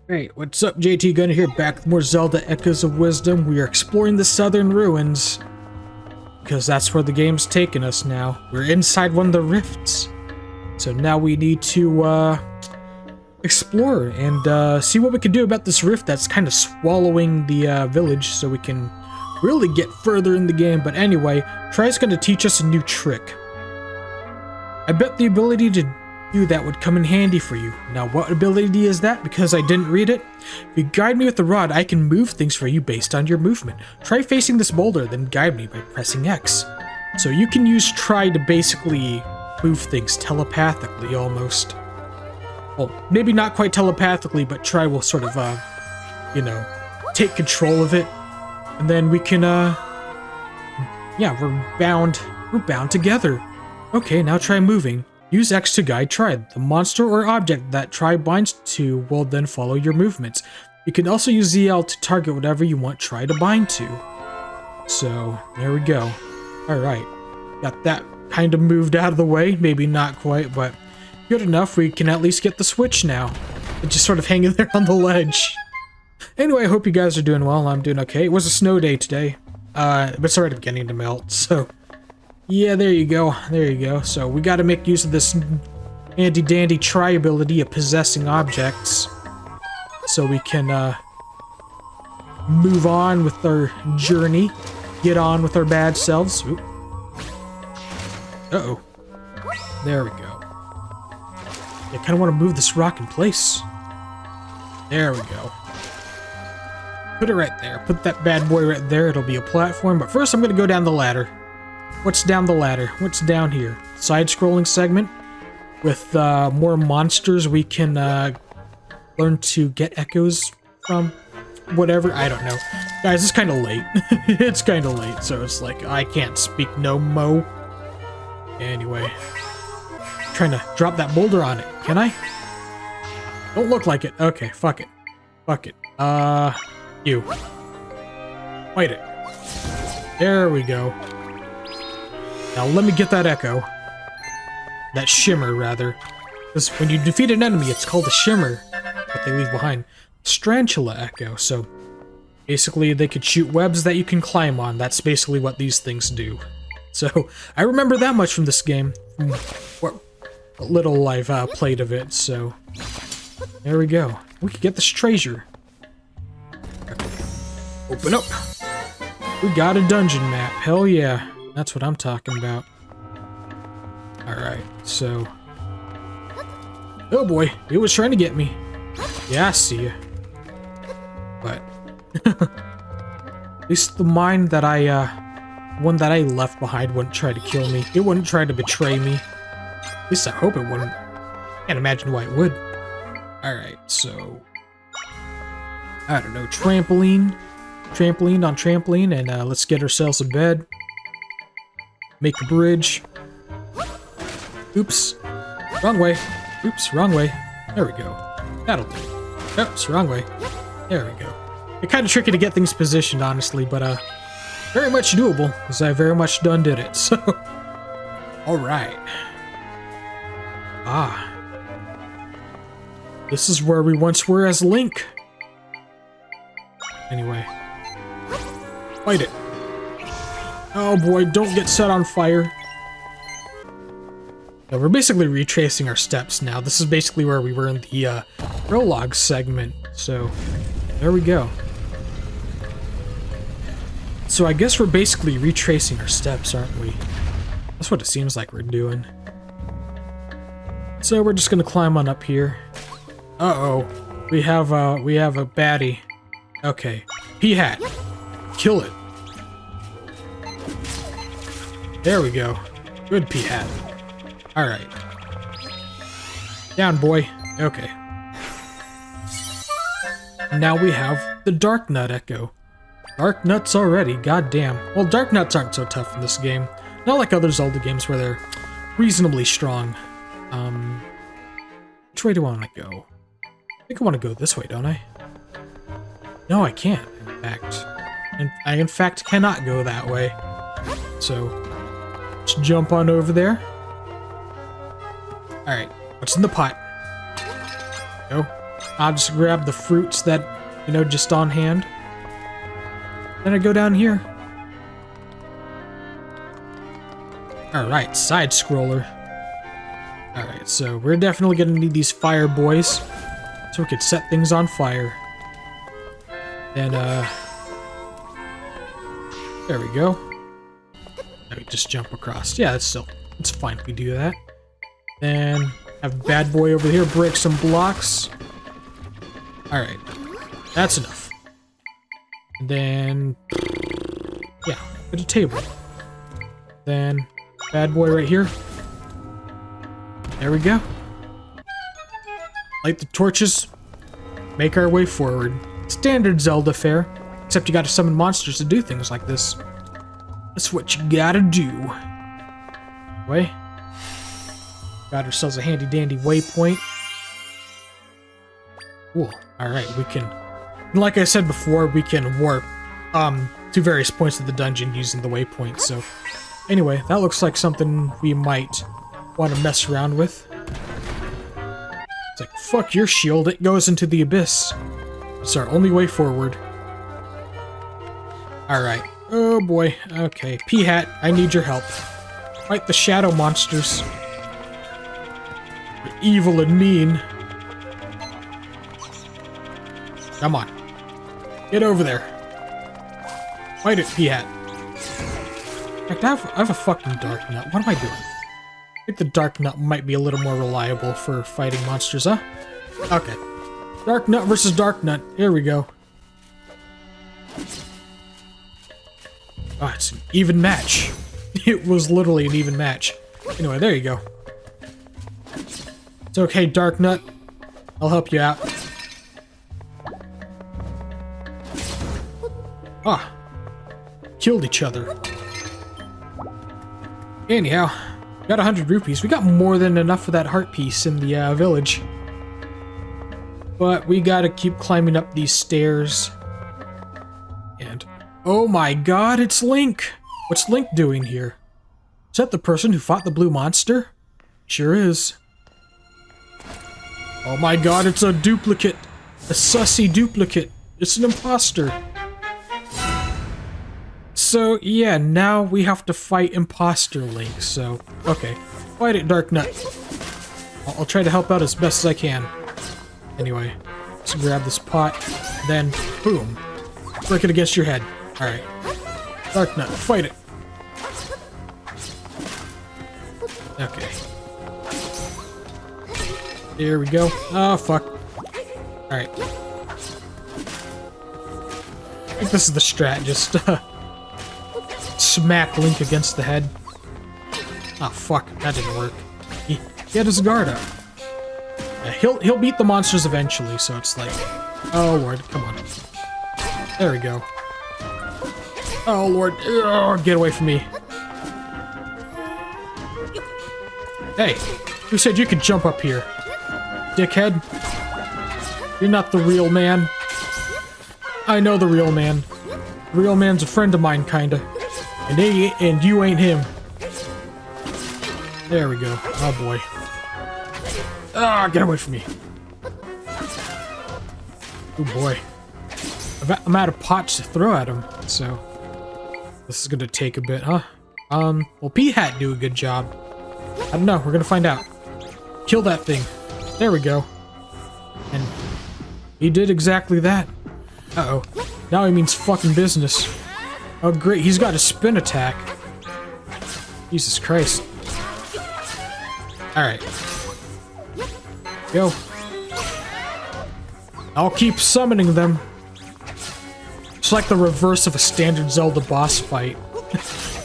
Hey, what's up? JT Gunner here, back with more Zelda Echoes of Wisdom. We are exploring the Suthorn Ruins, because that's where the game's taking us now. We're inside one of the rifts. So now we need to, explore and, see what we can do about this rift that's kind of swallowing the, village, so we can really get further in the game. But anyway, Try's gonna teach us a new trick. I bet the ability to do that would come in handy for you. Now, what ability is that? Because I didn't read it. If you guide me with the rod, I can move things for you based on your movement. Try facing this boulder, then guide me by pressing X. So you can use try to basically move things telepathically, almost. Well, maybe not quite telepathically, but try will sort of, you know, take control of it. And then we can, yeah, we're bound together. Okay, now try moving. Use X to guide Try. The monster or object that Try binds to will then follow your movements. You can also use ZL to target whatever you want Try to bind to. So, there we go. Alright, got that kind of moved out of the way. Maybe not quite, but good enough. We can at least get the switch now. It's just sort of hanging there on the ledge. Anyway, I hope you guys are doing well. I'm doing okay. It was a snow day today, but it's already beginning to melt, so... yeah, there you go. There you go. So we got to make use of this handy-dandy try ability of possessing objects, so we can move on with our journey, get on with our bad selves. Oop. Uh-oh. There we go. I kind of want to move this rock in place. There we go. Put it right there. Put that bad boy right there. It'll be a platform. But first, I'm going to go down the ladder. What's down the ladder? What's down here? Side-scrolling segment with more monsters we can learn to get echoes from. Whatever, I don't know. Guys, it's kind of late. It's kind of late, so it's like I can't speak no mo. Anyway, trying to drop that boulder on it. Can I? Don't look like it. Okay, fuck it. Fuck it. You. Fight it. There we go. Now let me get that echo. That shimmer, rather. Because when you defeat an enemy, it's called a shimmer. What they leave behind. Strantula echo. So, basically, they could shoot webs that you can climb on. That's basically what these things do. So, I remember that much from this game. From what little I've played of it, so... there we go. We could get this treasure. Open up! We got a dungeon map. Hell yeah. That's what I'm talking about. Alright, so... oh boy, it was trying to get me. Yeah, I see ya. But... at least the mine that one that I left behind wouldn't try to kill me. It wouldn't try to betray me. At least I hope it wouldn't. Can't imagine why it would. Alright, so... I don't know, trampoline. Trampoline on trampoline, and let's get ourselves a bed. Make a bridge. Oops. Wrong way. Oops, wrong way. There we go. That'll do. Oops, wrong way. There we go. It's kind of tricky to get things positioned, honestly, but very much doable, because I very much done did it, so... alright. Ah. This is where we once were as Link. Anyway. Fight it. Oh boy, don't get set on fire. Yeah, we're basically retracing our steps now. This is basically where we were in the prologue segment. So, there we go. So I guess we're basically retracing our steps, aren't we? That's what it seems like we're doing. So we're just gonna climb on up here. Uh-oh. We have a baddie. Okay. P-hat. Kill it. There we go. Good P-hat. Alright. Down, boy. Okay. Now we have the Dark Nut Echo. Dark Nuts already, goddamn. Well, Dark Nuts aren't so tough in this game. Not like other Zelda games where they're reasonably strong. Which way do I want to go? I think I want to go this way, don't I? No, I can't, in fact. And I, in fact, cannot go that way. So... let's jump on over there. Alright, what's in the pot? Go. I'll just grab the fruits that, you know, just on hand. Then I go down here. Alright, side scroller. Alright, so we're definitely gonna need these fire boys so we could set things on fire. And, there we go. Let me just jump across. Yeah, it's fine if we do that. Then, have bad boy over here break some blocks. Alright, that's enough. And then, yeah, put a table. Then, bad boy right here. There we go. Light the torches. Make our way forward. Standard Zelda fare. Except you gotta summon monsters to do things like this. That's what you gotta do. Anyway. Got ourselves a handy dandy waypoint. Cool. Alright, we can... Like I said before, we can warp to various points of the dungeon using the waypoint, so... Anyway, that looks like something we might want to mess around with. It's like, fuck your shield, it goes into the abyss. It's our only way forward. Alright. Oh boy. Okay. P-Hat, I need your help. Fight the shadow monsters. They're evil and mean. Come on. Get over there. Fight it, P-Hat. In fact, I have a fucking Dark Nut. What am I doing? I think the Dark Nut might be a little more reliable for fighting monsters, huh? Okay. Dark Nut versus Dark Nut. Here we go. Oh, it's an even match. It was literally an even match. Anyway, there you go. It's okay, Dark Nut. I'll help you out. Ah. Killed each other. Anyhow, got 100 rupees. We got more than enough for that heart piece in the village. But we gotta keep climbing up these stairs. And, oh my god, it's Link! What's Link doing here? Is that the person who fought the blue monster? Sure is. Oh my god, it's a duplicate! A sussy duplicate! It's an imposter! So, yeah, now we have to fight Imposter Link, so... Okay. Fight it, Dark Nut. I'll try to help out as best as I can. Anyway, let's grab this pot, then, boom. Break it against your head. Alright. Dark Nut, fight it. Okay. There we go. Oh, fuck. Alright. I think this is the strat, just, smack Link against the head. Ah, fuck, that didn't work. He had his guard up. Yeah, he'll beat the monsters eventually, so it's like, oh lord, come on. There we go. Oh lord, oh, get away from me. Hey, who said you could jump up here? Dickhead. You're not the real man. I know the real man. The real man's a friend of mine, kinda. And you ain't him. There we go. Oh boy. Ah, get away from me. Oh boy. I'm out of pots to throw at him, so this is gonna take a bit, huh? Will P-Hat do a good job? I don't know. We're gonna find out. Kill that thing. There we go. And he did exactly that. Uh-oh. Now he means fucking business. Oh great, he's got a spin attack. Jesus Christ. Alright. Go. I'll keep summoning them. It's like the reverse of a standard Zelda boss fight.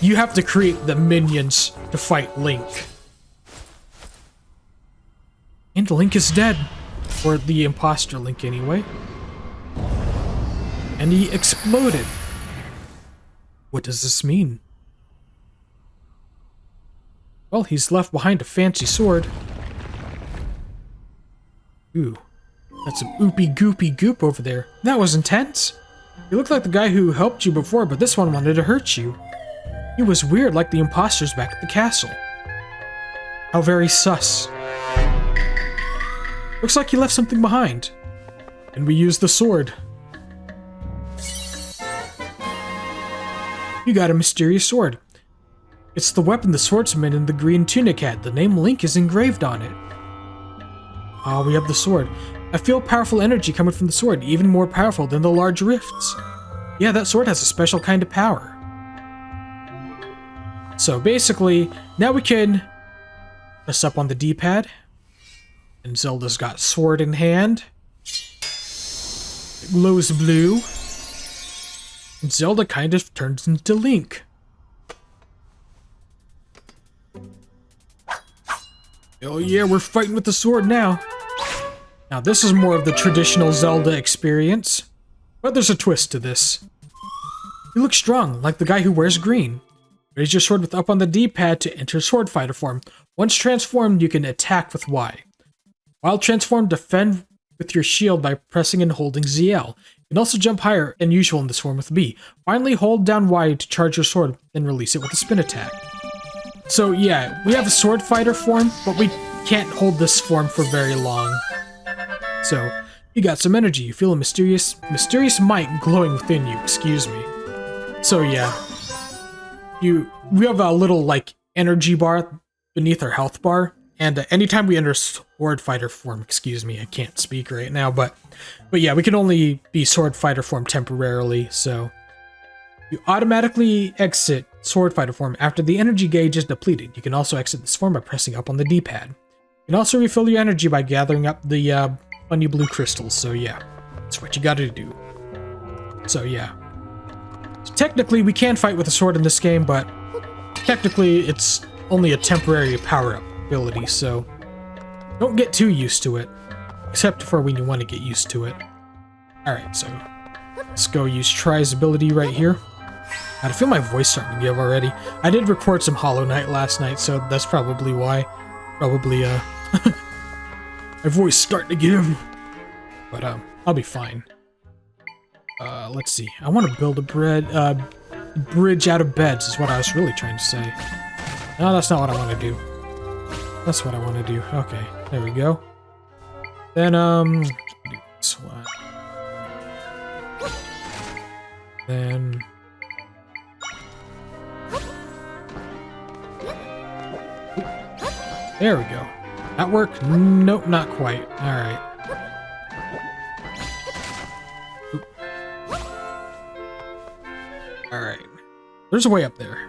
You have to create the minions to fight Link. And Link is dead. Or the imposter Link anyway. And he exploded. What does this mean? Well, he's left behind a fancy sword. Ooh, that's some oopy goopy goop over there. That was intense. You look like the guy who helped you before, but this one wanted to hurt you. He was weird like the imposters back at the castle. How very sus. Looks like he left something behind. And we use the sword. You got a mysterious sword. It's the weapon the swordsman in the green tunic had. The name Link is engraved on it. Ah, we have the sword. I feel powerful energy coming from the sword, even more powerful than the large rifts. Yeah, that sword has a special kind of power. So basically, now we can press up on the D-pad. And Zelda's got sword in hand. It glows blue. And Zelda kind of turns into Link. Oh yeah, we're fighting with the sword now. Now this is more of the traditional Zelda experience. But there's a twist to this. You look strong, like the guy who wears green. Raise your sword with up on the D-pad to enter sword fighter form. Once transformed, you can attack with Y. While transformed, defend with your shield by pressing and holding ZL. You can also jump higher than usual in this form with B. Finally, hold down Y to charge your sword, then release it with a spin attack. So yeah, we have a sword fighter form, but we can't hold this form for very long. So, you got some energy. You feel a mysterious might glowing within you, excuse me. So yeah, we have a little like energy bar beneath our health bar, and anytime we enter sword fighter form, excuse me, I can't speak right now, but yeah, we can only be sword fighter form temporarily, so you automatically exit sword fighter form after the energy gauge is depleted. You can also exit this form by pressing up on the D-pad. You can also refill your energy by gathering up the funny blue crystals, so yeah, that's what you gotta do. So yeah. So technically, we can fight with a sword in this game, but technically, it's only a temporary power-up ability, so don't get too used to it, except for when you want to get used to it. Alright, so let's go use Try's ability right here. God, I feel my voice starting to give already. I did record some Hollow Knight last night, so that's probably why. Probably, my voice starting to give. But, I'll be fine. Let's see. I want to build a bridge out of beds is what I was really trying to say. No, that's not what I want to do. That's what I want to do. Okay, there we go. Then, do this one. Then... There we go. That work? Nope, not quite. Alright. Alright. There's a way up there.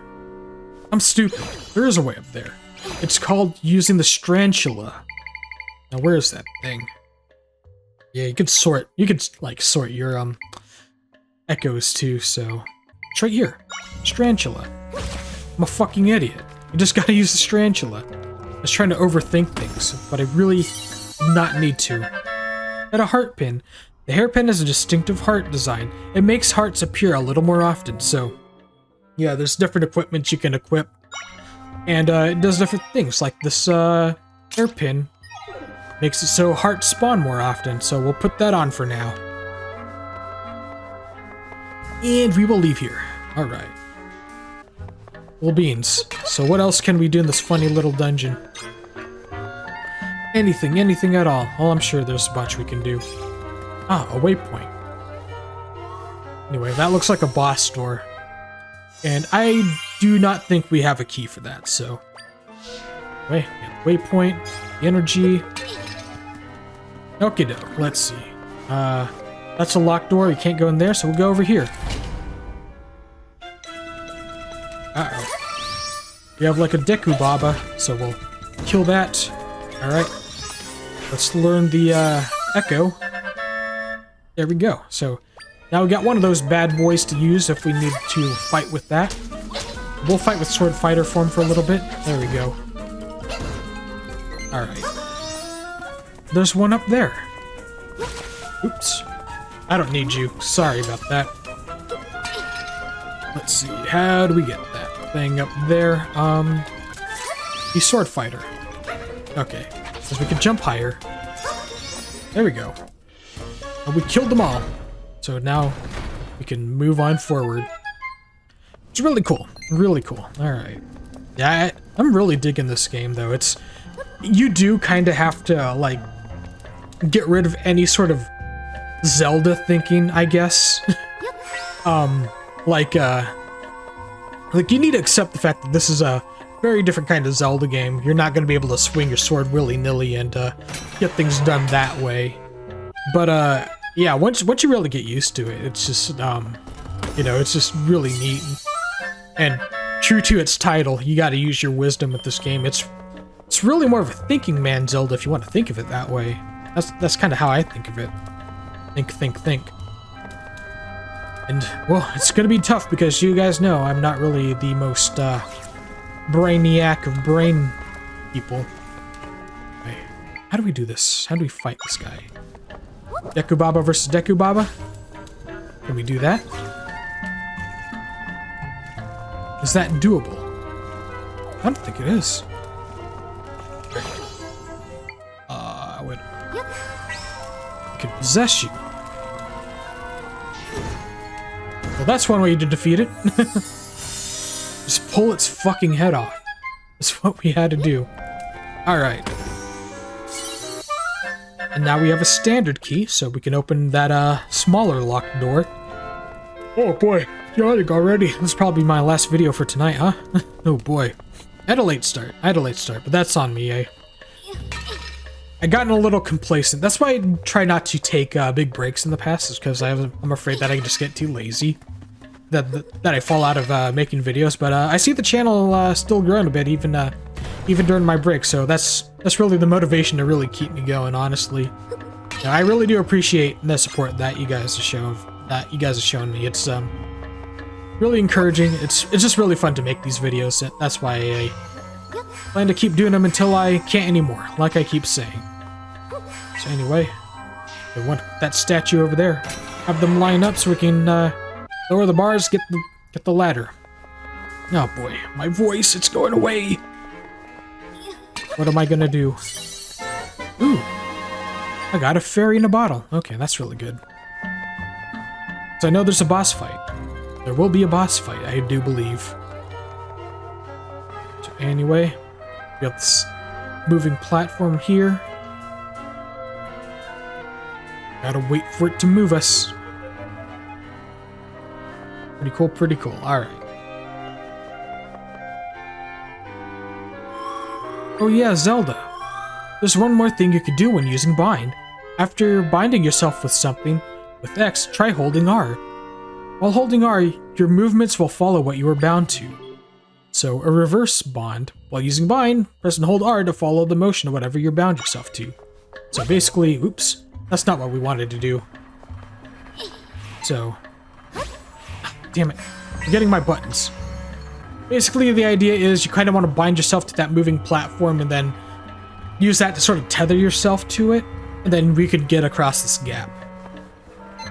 I'm stupid. There is a way up there. It's called using the Strantula. Now, where is that thing? Yeah, you could sort your, echoes too, so... It's right here. Strantula. I'm a fucking idiot. You just gotta use the Strantula. I was trying to overthink things, but I really did not need to. Got a heart pin. The hairpin has a distinctive heart design. It makes hearts appear a little more often, so... Yeah, there's different equipment you can equip. And it does different things, like this hairpin makes it so hearts spawn more often, so we'll put that on for now. And we will leave here. Alright. Well, beans. So what else can we do in this funny little dungeon? Anything at all. Oh, I'm sure there's a bunch we can do. Ah, a waypoint. Anyway, that looks like a boss door. And I do not think we have a key for that, so... Wait, waypoint, energy... Okie doke, let's see. That's a locked door, you can't go in there, so we'll go over here. Uh-oh. We have like a Deku Baba, so we'll kill that. Alright. Let's learn the, Echo. There we go. So, now we got one of those bad boys to use if we need to fight with that. We'll fight with Sword Fighter form for a little bit. There we go. Alright. There's one up there. Oops. I don't need you. Sorry about that. Let's see. How do we get that thing up there? The Sword Fighter. Okay. Because we can jump higher. There we go. And we killed them all. So now we can move on forward. It's really cool. Really cool. Alright. Yeah, I'm really digging this game, though. It's... You do kind of have to, like, get rid of any sort of Zelda thinking, I guess. Like you need to accept the fact that this is a very different kind of Zelda game. You're not going to be able to swing your sword willy-nilly and get things done that way. But yeah, once you really get used to it, it's just you know, it's just really neat. And true to its title, you got to use your wisdom with this game. It's really more of a thinking man Zelda, if you want to think of it that way. That's kind of how I think of it. Think. And, well, it's gonna be tough because you guys know I'm not really the most, brainiac of brain people. Okay. How do we do this? How do we fight this guy? Deku Baba versus Deku Baba? Can we do that? Is that doable? I don't think it is. Wait. I can possess you. Well, that's one way to defeat it. Just pull its fucking head off. That's what we had to do. Alright. And now we have a standard key, so we can open that smaller locked door. Oh boy, yawning already. This is probably my last video for tonight, huh? Oh boy. I had a late start, but that's on me, eh? I gotten a little complacent. That's why I try not to take big breaks in the past, is because I'm afraid that I just get too lazy. That I fall out of making videos, but I see the channel still growing a bit, even during my break. So that's really the motivation to really keep me going. Honestly, now, I really do appreciate the support that you guys have shown me. It's really encouraging. It's just really fun to make these videos. That's why I plan to keep doing them until I can't anymore, like I keep saying. So anyway, I want that statue over there. Have them line up so we can lower the bars, get the ladder. Oh boy, my voice, it's going away. What am I gonna do? Ooh, I got a fairy in a bottle. Okay, that's really good. So I know there's a boss fight. There will be a boss fight, I do believe. So anyway, we got this moving platform here. Gotta wait for it to move us. Pretty cool. Alright. Oh yeah, Zelda. There's one more thing you could do when using bind. After binding yourself with something, with X, try holding R. While holding R, your movements will follow what you are bound to. So, a reverse bond. While using bind, press and hold R to follow the motion of whatever you're bound yourself to. So basically, oops, that's not what we wanted to do. So, damn it, I'm getting my buttons. Basically, the idea is you kind of want to bind yourself to that moving platform and then use that to sort of tether yourself to it, and then we could get across this gap.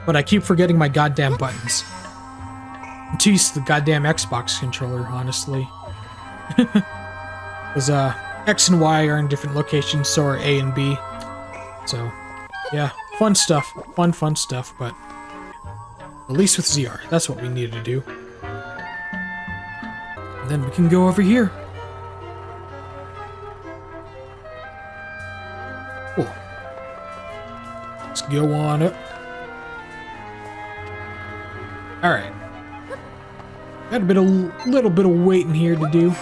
But I keep forgetting my goddamn buttons. I'm too used to the goddamn Xbox controller, honestly. Because X and Y are in different locations, so are A and B. So, yeah, fun stuff. Fun stuff, but at least with ZR, that's what we needed to do. And then we can go over here. Cool. Let's go on up. Alright. Got a little bit of waiting here to do.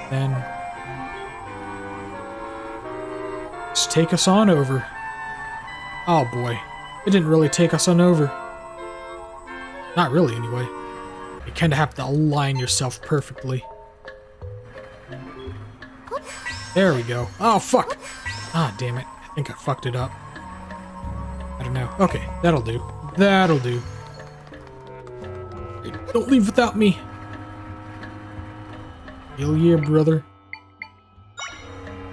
Then just take us on over. Oh boy. It didn't really take us on over. Not really, anyway. You kind of have to align yourself perfectly. There we go. Oh, fuck! Ah, damn it. I think I fucked it up. I don't know. Okay, that'll do. That'll do. Hey, don't leave without me. Hell yeah, brother.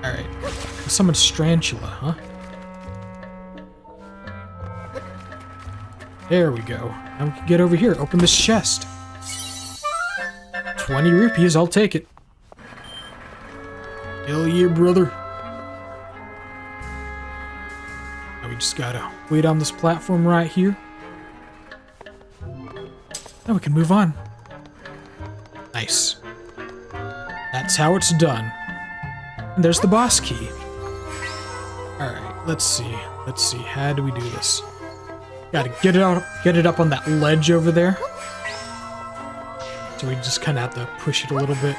Alright. Summon Strantula, huh? There we go. Now we can get over here. Open this chest. 20 rupees, I'll take it. Hell yeah, brother. Now we just gotta wait on this platform right here. Now we can move on. Nice. That's how it's done. And there's the boss key. Alright, let's see. How do we do this? Gotta get it up on that ledge over there. So we just kind of have to push it a little bit.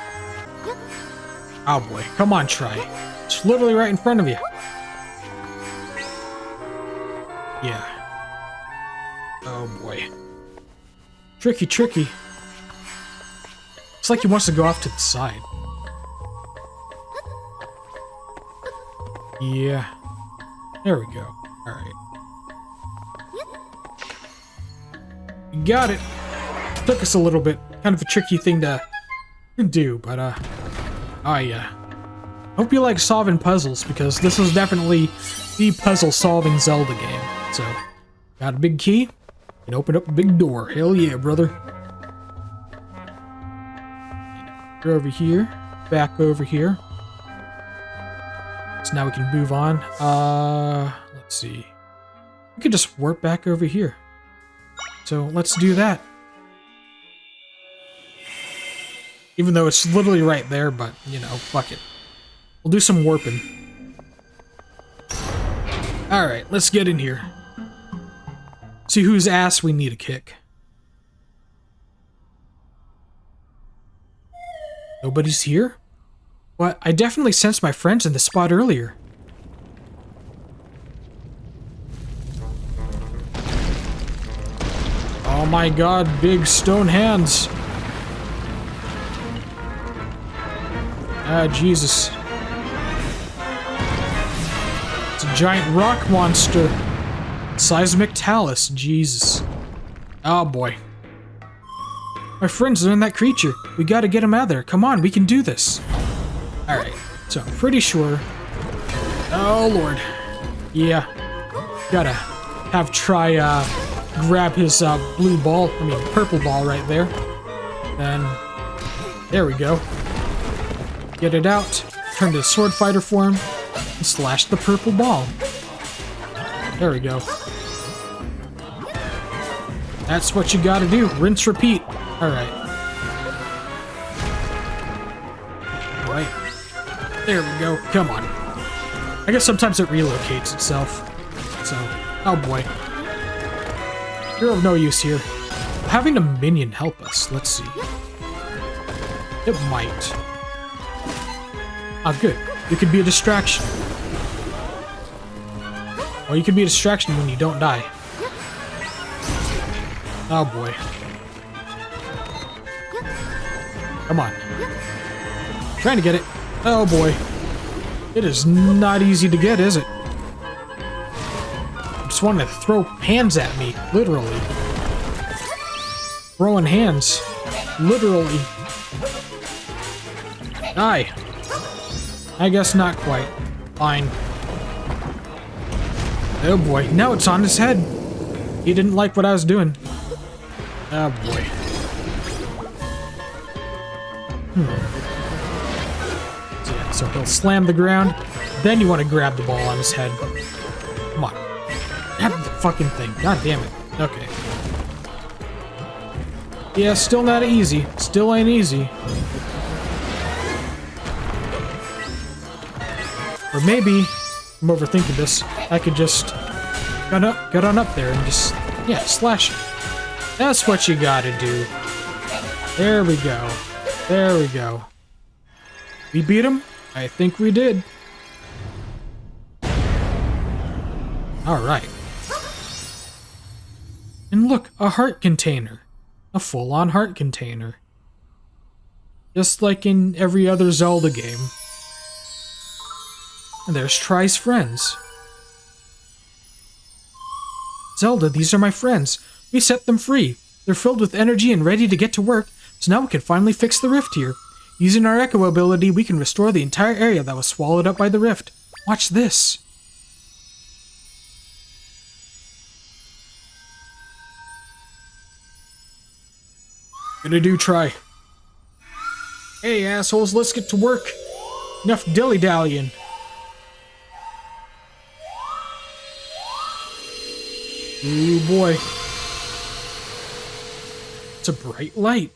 Oh boy, come on, try. It's literally right in front of you. Yeah. Oh boy. Tricky, tricky. It's like he wants to go off to the side. Yeah. There we go. Alright. You got it. Took us a little bit. Kind of a tricky thing to do, but oh yeah. Hope you like solving puzzles, because this is definitely the puzzle-solving Zelda game. So, got a big key, and open up a big door. Hell yeah, brother. We're over here, back over here. So now we can move on. Let's see. We could just warp back over here. So let's do that. Even though it's literally right there, but, you know, fuck it. We'll do some warping. Alright, let's get in here. See whose ass we need to kick. Nobody's here? What? I definitely sensed my friends in the spot earlier. Oh my god, big stone hands. Ah, Jesus. It's a giant rock monster. Seismic talus, Jesus. Oh boy. My friends are in that creature. We gotta get him out of there. Come on, we can do this. Alright, so I'm pretty sure... Oh lord. Yeah. Gotta have try, grab his, blue ball, purple ball right there. Then... There we go. Get it out, turn to sword fighter form, and slash the purple ball. There we go. That's what you gotta do. Rinse, repeat. Alright. Alright. There we go. Come on. I guess sometimes it relocates itself. So, oh boy. You're of no use here. Having a minion help us. Let's see. It might. Ah, good. You could be a distraction. Well, you can be a distraction when you don't die. Oh boy. Come on. Trying to get it. Oh boy. It is not easy to get, is it? I just wanted to throw hands at me, literally. Throwing hands. Literally. Die. I guess not quite. Fine. Oh boy, now it's on his head. He didn't like what I was doing. Oh boy. So he'll slam the ground, then you want to grab the ball on his head. Come on. Grab the fucking thing. God damn it. Okay. Yeah, still not easy. Still ain't easy. Or maybe, I'm overthinking this, I could just get on up there and just, yeah, slash it. That's what you gotta do. There we go. There we go. We beat him? I think we did. Alright. And look, a heart container. A full-on heart container. Just like in every other Zelda game. And there's Tri's friends. Zelda, these are my friends. We set them free. They're filled with energy and ready to get to work, so now we can finally fix the rift here. Using our echo ability, we can restore the entire area that was swallowed up by the rift. Watch this. Gonna do Tri. Hey assholes, let's get to work. Enough dilly-dallying. Ooh boy. It's a bright light.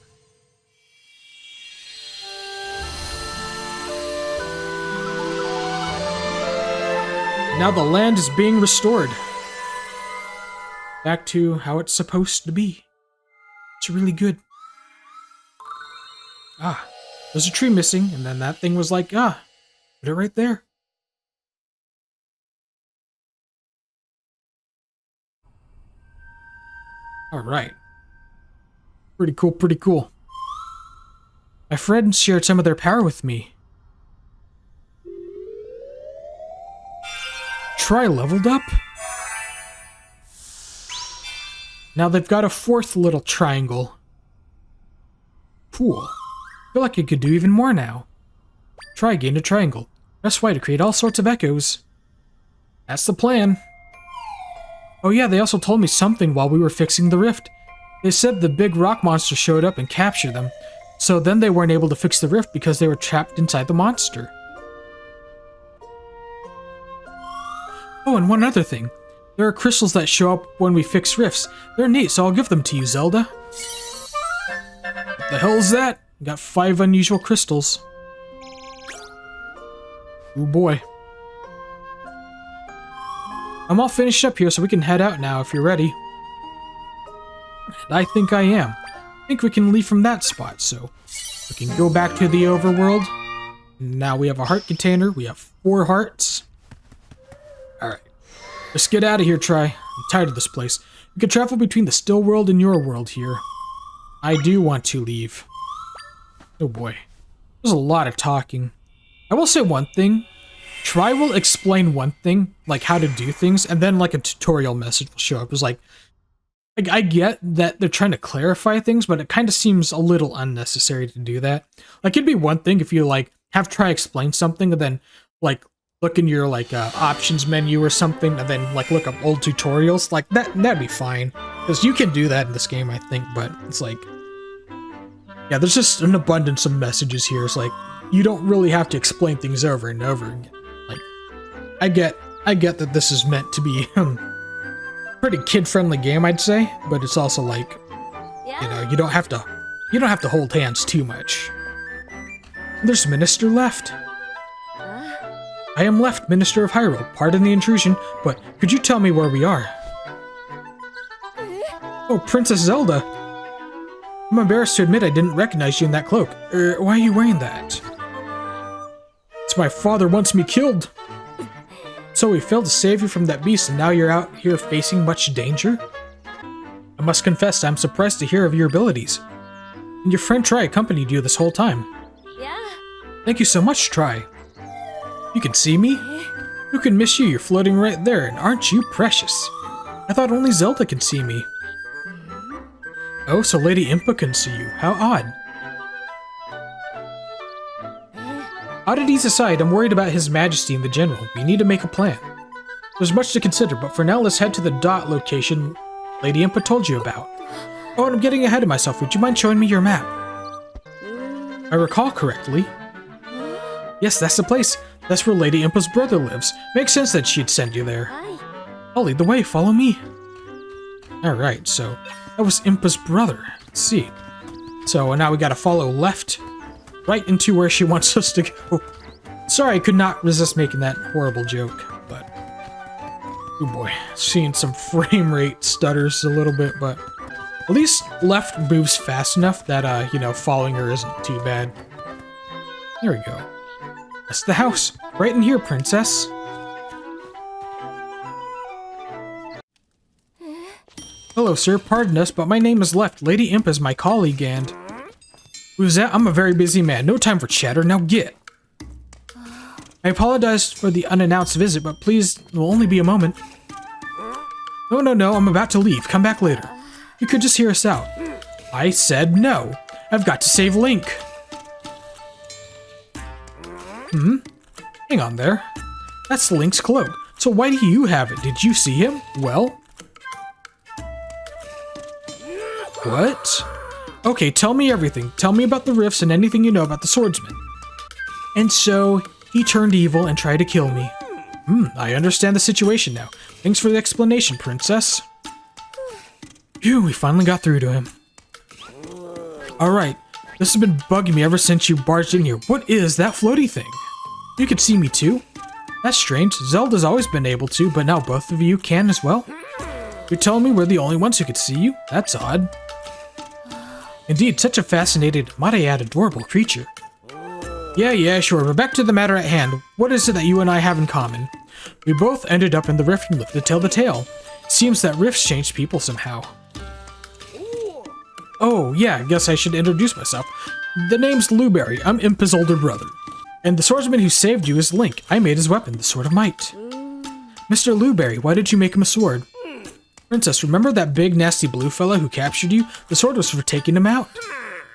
Now the land is being restored. back to how it's supposed to be. It's really good. Ah, there's a tree missing, and then that thing was like, put it right there. Alright. Pretty cool, pretty cool. My friends shared some of their power with me. Tri leveled up? Now they've got a fourth little triangle. Cool. I feel like I could do even more now. Tri gained a triangle. Press Y to create all sorts of echoes. That's the plan. Oh yeah, they also told me something while we were fixing the rift. They said the big rock monster showed up and captured them. So then they weren't able to fix the rift because they were trapped inside the monster. Oh, and one other thing. There are crystals that show up when we fix rifts. They're neat, so I'll give them to you, Zelda. What the hell is that? We got 5 unusual crystals. Oh boy. I'm all finished up here, so we can head out now if you're ready. And I think I am. I think we can leave from that spot, so we can go back to the overworld. Now we have a heart container. We have 4 hearts. Alright. Let's get out of here, Tri. I'm tired of this place. We can travel between the still world and your world here. I do want to leave. Oh boy. There's a lot of talking. I will say one thing. Tri will explain one thing, like how to do things, and then like a tutorial message will show up. It's like I get that they're trying to clarify things, but it kind of seems a little unnecessary to do that. Like, it'd be one thing if you, like, have Tri explain something and then, like, look in your, like, options menu or something and then, like, look up old tutorials. Like, that'd be fine. Because you can do that in this game, I think, but it's like... Yeah, there's just an abundance of messages here. It's like, you don't really have to explain things over and over again. Like, I get that this is meant to be, pretty kid-friendly game, I'd say, but it's also like, you know, you don't have to hold hands too much. There's Minister Left. I am Left, Minister of Hyrule. Pardon the intrusion, but could you tell me where we are? Oh, Princess Zelda. I'm embarrassed to admit I didn't recognize you in that cloak. Why are you wearing that? It's my father wants me killed. So we failed to save you from that beast and now you're out here facing much danger? I must confess I'm surprised to hear of your abilities. And your friend Tri accompanied you this whole time. Yeah. Thank you so much, Tri. You can see me? Who can miss you? You're floating right there, and aren't you precious? I thought only Zelda can see me. Oh, so Lady Impa can see you. How odd. Oddities aside, I'm worried about His Majesty and the General. We need to make a plan. There's much to consider, but for now let's head to the dot location Lady Impa told you about. Oh, and I'm getting ahead of myself. Would you mind showing me your map? I recall correctly. Yes, that's the place. That's where Lady Impa's brother lives. Makes sense that she'd send you there. I'll lead the way. Follow me. Alright, so that was Impa's brother. Let's see. So now we gotta follow left. Right into where she wants us to go. Sorry, I could not resist making that horrible joke, but... Oh boy, seeing some frame rate stutters a little bit, but... At least left moves fast enough that, you know, following her isn't too bad. There we go. That's the house. Right in here, princess. Hello, sir. Pardon us, but my name is Left. Lady Imp is my colleague and... Who's that? I'm a very busy man. No time for chatter. Now get. I apologize for the unannounced visit, but please, it will only be a moment. No, I'm about to leave. Come back later. You could just hear us out. I said no. I've got to save Link. Hang on there. That's Link's cloak. So why do you have it? Did you see him? Well... What? Okay, tell me everything. Tell me about the rifts and anything you know about the swordsman. And so, he turned evil and tried to kill me. I understand the situation now. Thanks for the explanation, princess. Phew, we finally got through to him. Alright, this has been bugging me ever since you barged in here. What is that floaty thing? You can see me too? That's strange. Zelda's always been able to, but now both of you can as well? You're telling me we're the only ones who could see you? That's odd. Indeed, such a fascinating, might I add, adorable creature. Yeah, sure, but back to the matter at hand. What is it that you and I have in common? We both ended up in the rift and lived to tell the tale. It seems that rifts change people somehow. Oh, yeah, I guess I should introduce myself. The name's Blueberry. I'm Impa's older brother. And the swordsman who saved you is Link. I made his weapon, the Sword of Might. Mr. Blueberry, why did you make him a sword? Princess, remember that big nasty blue fella who captured you? The sword was for taking him out.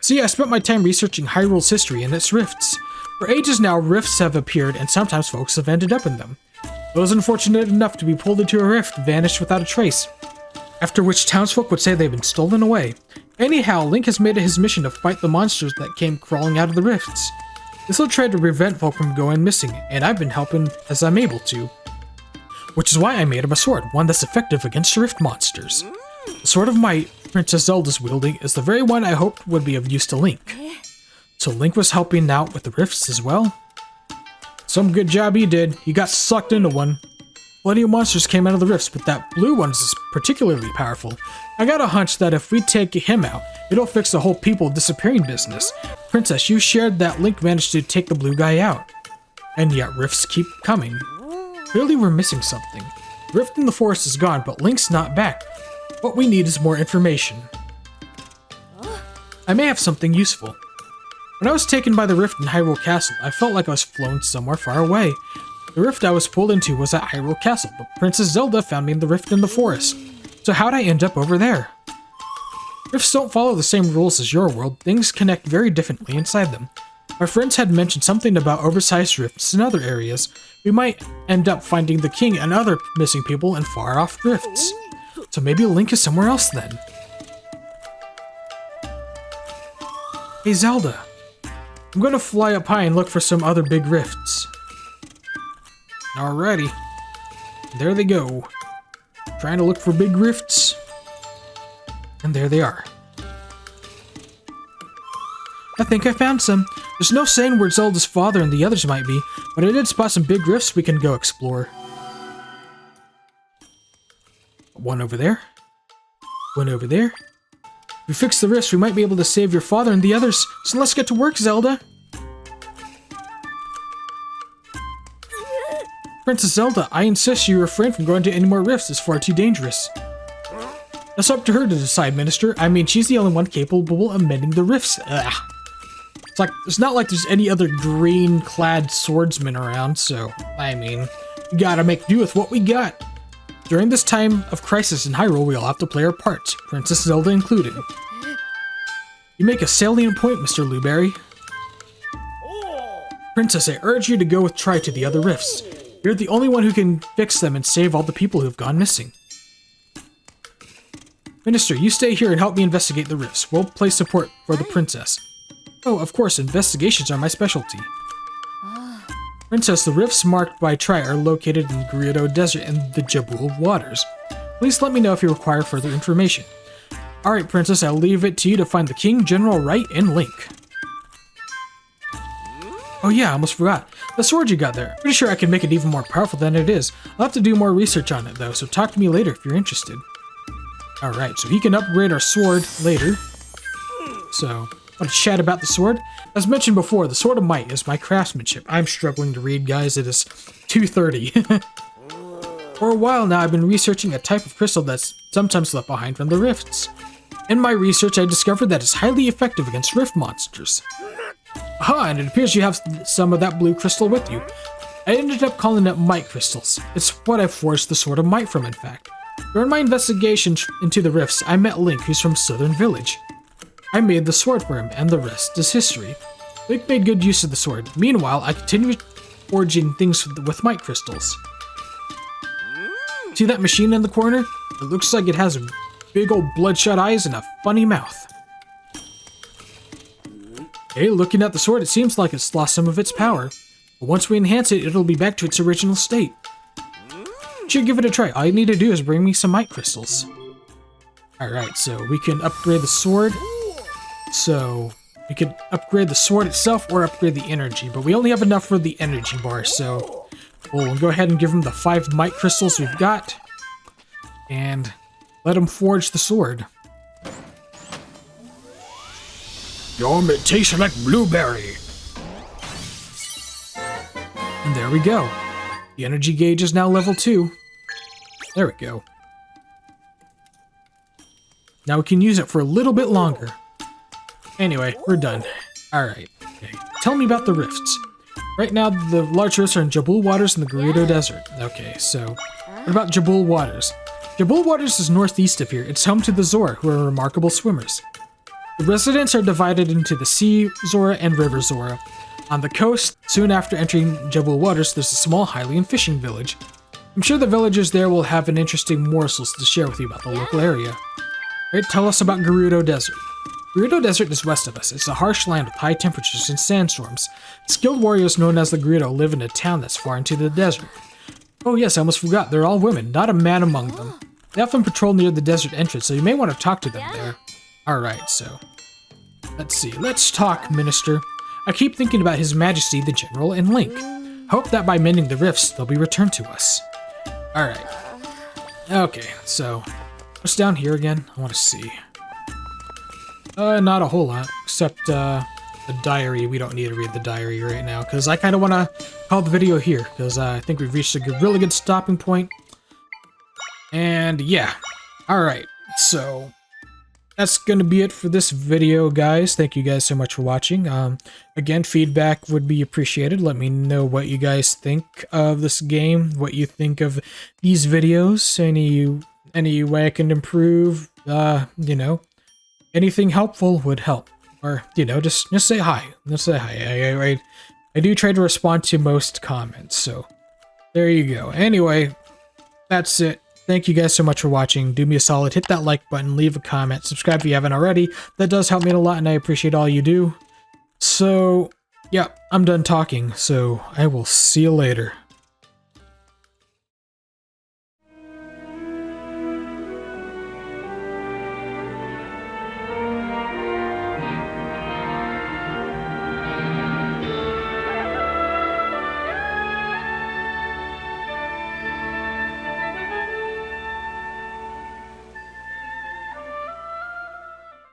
See, I spent my time researching Hyrule's history and its rifts. For ages now, rifts have appeared and sometimes folks have ended up in them. Those unfortunate enough to be pulled into a rift vanished without a trace, after which townsfolk would say they've been stolen away. Anyhow, Link has made it his mission to fight the monsters that came crawling out of the rifts. This will try to prevent folk from going missing, and I've been helping as I'm able to. Which is why I made him a sword, one that's effective against rift monsters. The Sword of Might Princess Zelda's wielding is the very one I hoped would be of use to Link. So Link was helping out with the rifts as well? Some good job he did. He got sucked into one. Plenty of monsters came out of the rifts, but that blue one is particularly powerful. I got a hunch that if we take him out, it'll fix the whole people disappearing business. Princess, you shared that Link managed to take the blue guy out. And yet rifts keep coming. Clearly we're missing something. The rift in the forest is gone, but Link's not back. What we need is more information. I may have something useful. When I was taken by the rift in Hyrule Castle, I felt like I was flown somewhere far away. The rift I was pulled into was at Hyrule Castle, but Princess Zelda found me in the rift in the forest. So how'd I end up over there? Rifts don't follow the same rules as your world. Things connect very differently inside them. My friends had mentioned something about oversized rifts in other areas. We might end up finding the king and other missing people in far-off rifts. So maybe Link is somewhere else then. Hey Zelda, I'm gonna fly up high and look for some other big rifts. Alrighty, there they go. Trying to look for big rifts. And there they are. I think I found some. There's no saying where Zelda's father and the others might be, but I did spot some big rifts we can go explore. One over there. One over there. If we fix the rifts, we might be able to save your father and the others. So let's get to work, Zelda. Princess Zelda, I insist you refrain from going to any more rifts. It's far too dangerous. That's up to her to decide, Minister. I mean, she's the only one capable of mending the rifts. Ugh. It's not like there's any other green-clad swordsmen around, so, I mean, we gotta make do with what we got. During this time of crisis in Hyrule, we all have to play our parts, Princess Zelda included. You make a salient point, Mr. Blueberry. Princess, I urge you to go with Tri to the other rifts. You're the only one who can fix them and save all the people who have gone missing. Minister, you stay here and help me investigate the rifts. We'll play support for the princess. Oh, of course, investigations are my specialty. Princess, the rifts marked by Tri are located in the Gerudo Desert and the Jabul waters. Please let me know if you require further information. Alright, Princess, I'll leave it to you to find the King, General Wright, and Link. Oh yeah, I almost forgot. The sword you got there. Pretty sure I can make it even more powerful than it is. I'll have to do more research on it though, so talk to me later if you're interested. Alright, so he can upgrade our sword later. So, want to chat about the sword? As mentioned before, the Sword of Might is my craftsmanship. I'm struggling to read, guys. It is 2:30. For a while now, I've been researching a type of crystal that's sometimes left behind from the rifts. In my research, I discovered that it's highly effective against rift monsters. Aha, and it appears you have some of that blue crystal with you. I ended up calling it Might Crystals. It's what I forged the Sword of Might from, in fact. During my investigation into the rifts, I met Link, who's from Suthorn Village. I made the sword for him, and the rest is history. Link made good use of the sword. Meanwhile, I continued forging things with Might Crystals. See that machine in the corner? It looks like it has big old bloodshot eyes and a funny mouth. Okay, looking at the sword, it seems like it's lost some of its power. But once we enhance it, it'll be back to its original state. Should give it a try. All you need to do is bring me some Might Crystals. Alright, so we can upgrade the sword. So, we could upgrade the sword itself or upgrade the energy, but we only have enough for the energy bar, so we'll go ahead and give him the 5 Might Crystals we've got. And Let him forge the sword. Yum, it tastes like blueberry. And there we go. The energy gauge is now level 2. There we go. Now we can use it for a little bit longer. Anyway, we're done. Alright, okay. Tell me about the rifts. Right now, the large rifts are in Jabul Waters in the Gerudo Desert. Okay, so what about Jabul Waters? Jabul Waters is northeast of here. It's home to the Zora, who are remarkable swimmers. The residents are divided into the Sea Zora and River Zora. On the coast, soon after entering Jabul Waters, there's a small Hylian fishing village. I'm sure the villagers there will have an interesting morsels to share with you about the local area. Alright, tell us about Gerudo Desert. Gerudo Desert is west of us. It's a harsh land with high temperatures and sandstorms. Skilled warriors known as the Gerudo live in a town that's far into the desert. Oh yes, I almost forgot, they're all women, not a man among them. They often patrol near the desert entrance, so you may want to talk to them there. Alright, so let's see. Let's talk, Minister. I keep thinking about His Majesty, the General, and Link. Hope that by mending the rifts, they'll be returned to us. Alright. Okay, so what's down here again? I want to see. Not a whole lot, except the diary. We don't need to read the diary right now, because I kind of want to call the video here, because I think we've reached a really good stopping point. And yeah. Alright, so that's gonna be it for this video, guys. Thank you guys so much for watching. Again, feedback would be appreciated. Let me know what you guys think of this game, what you think of these videos, any way I can improve, you know, anything helpful would help. Or, you know, just say hi. Just say hi. I do try to respond to most comments, so there you go. Anyway, that's it. Thank you guys so much for watching. Do me a solid, hit that like button, leave a comment, subscribe if you haven't already. That does help me a lot, and I appreciate all you do. So, yeah, I'm done talking, so I will see you later.